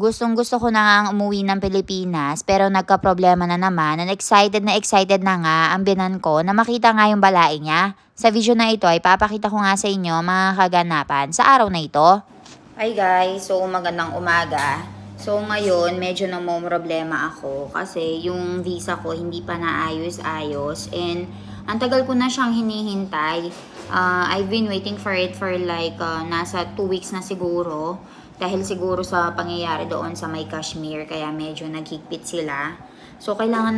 Gustong-gusto ko na ngang umuwi ng Pilipinas pero nagkaproblema na naman and excited na nga ang binan ko na makita nga yung balae niya. Sa video na ito ay papakita ko nga sa inyo mga kaganapan sa araw na ito. Hi guys, so magandang umaga. So ngayon medyo namomroblema ako kasi yung visa ko hindi pa naayos-ayos and ang tagal ko na siyang hinihintay. I've been waiting for it for like nasa 2 weeks na siguro. Dahil siguro sa pangyayari doon sa may Kashmir, kaya medyo naghigpit sila. So, kailangan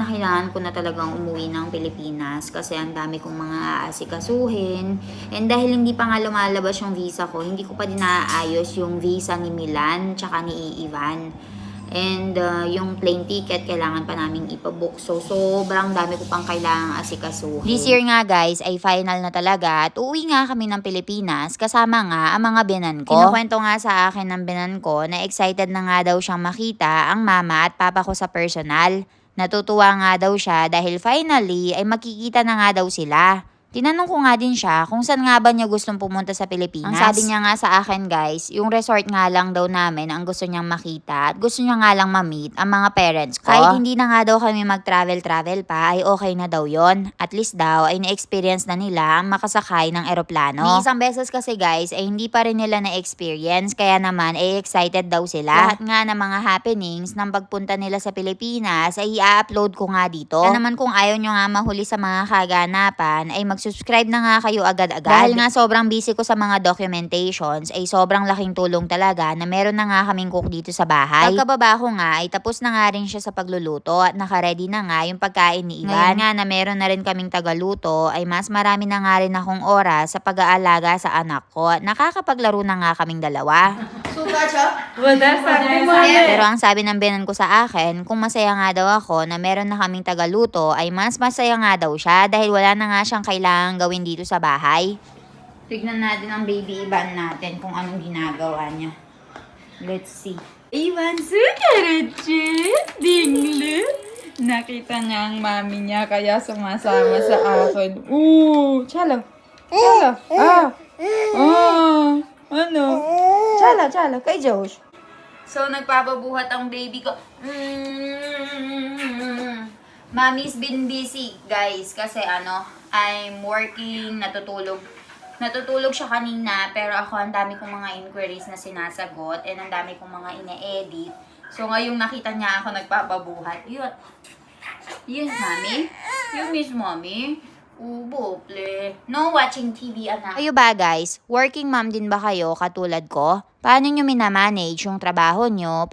ko na talagang umuwi ng Pilipinas kasi ang dami kong mga aasikasuhin. And dahil hindi pa nga lumalabas yung visa ko, hindi ko pa din naaayos yung visa ni Milan tsaka ni Ivan. And yung plane ticket, kailangan pa naming ipabook. So, sobrang dami ko pang kailangang asikasuhin. This year nga guys, ay final na talaga at uuwi nga kami ng Pilipinas kasama nga ang mga binan ko. Kinukwento nga sa akin ng binan ko na excited na nga daw siyang makita ang mama at papa ko sa personal. Natutuwa nga daw siya dahil finally ay makikita na nga daw sila. Tinanong ko nga din siya kung saan nga ba niya gustong pumunta sa Pilipinas. Ang sabi niya nga sa akin guys, yung resort nga lang daw namin ang gusto niyang makita at gusto niya nga lang ma-meet ang mga parents ko. Kahit hindi na nga daw kami mag-travel pa ay okay na daw yon. At least daw ay na-experience na nila ang makasakay ng eroplano. May isang beses kasi guys ay hindi pa rin nila na-experience kaya naman ay excited daw sila. Lahat nga ng mga happenings ng pagpunta nila sa Pilipinas ay i-upload ko nga dito. Kaya naman kung ayaw nyo nga mahuli sa mga kaganapan ay subscribe na nga kayo agad-agad. Dahil nga sobrang busy ko sa mga documentations, ay sobrang laking tulong talaga na meron na nga kaming cook dito sa bahay. Pagkababa ko nga, ay tapos na nga rin siya sa pagluluto at naka-ready na nga yung pagkain ni Ivan. Ngayon nga na meron na rin kaming tagaluto, ay mas marami na nga rin akong oras sa pag-aalaga sa anak ko. Nakakapaglaro na nga kaming dalawa. Pero ang sabi ng binan ko sa akin, kung masaya nga daw ako na meron na kaming tagaluto, ay mas masaya nga daw siya dahil wala na nga siyang kailangan gawin dito sa bahay. Tignan natin ang baby Ivan natin kung anong ginagawa niya. Let's see. Ivan, sukaratsi! Dingli! Nakita niya ang mami niya kaya sumasama sa akin. Chala! Chala! Ano? Chala! Kay Josh. So, nagpapabuhat ang baby ko. Mommy's been busy, guys, kasi I'm working, natutulog siya kanina, pero ako ang dami kong mga inquiries na sinasagot and ang dami kong mga ine-edit. So, ngayong nakita niya ako nagpapabuhat, yun, mommy? You miss mommy? Buple. No watching TV, anak. Kayo ba, guys? Working mom din ba kayo katulad ko? Paano nyo minamanage yung trabaho nyo,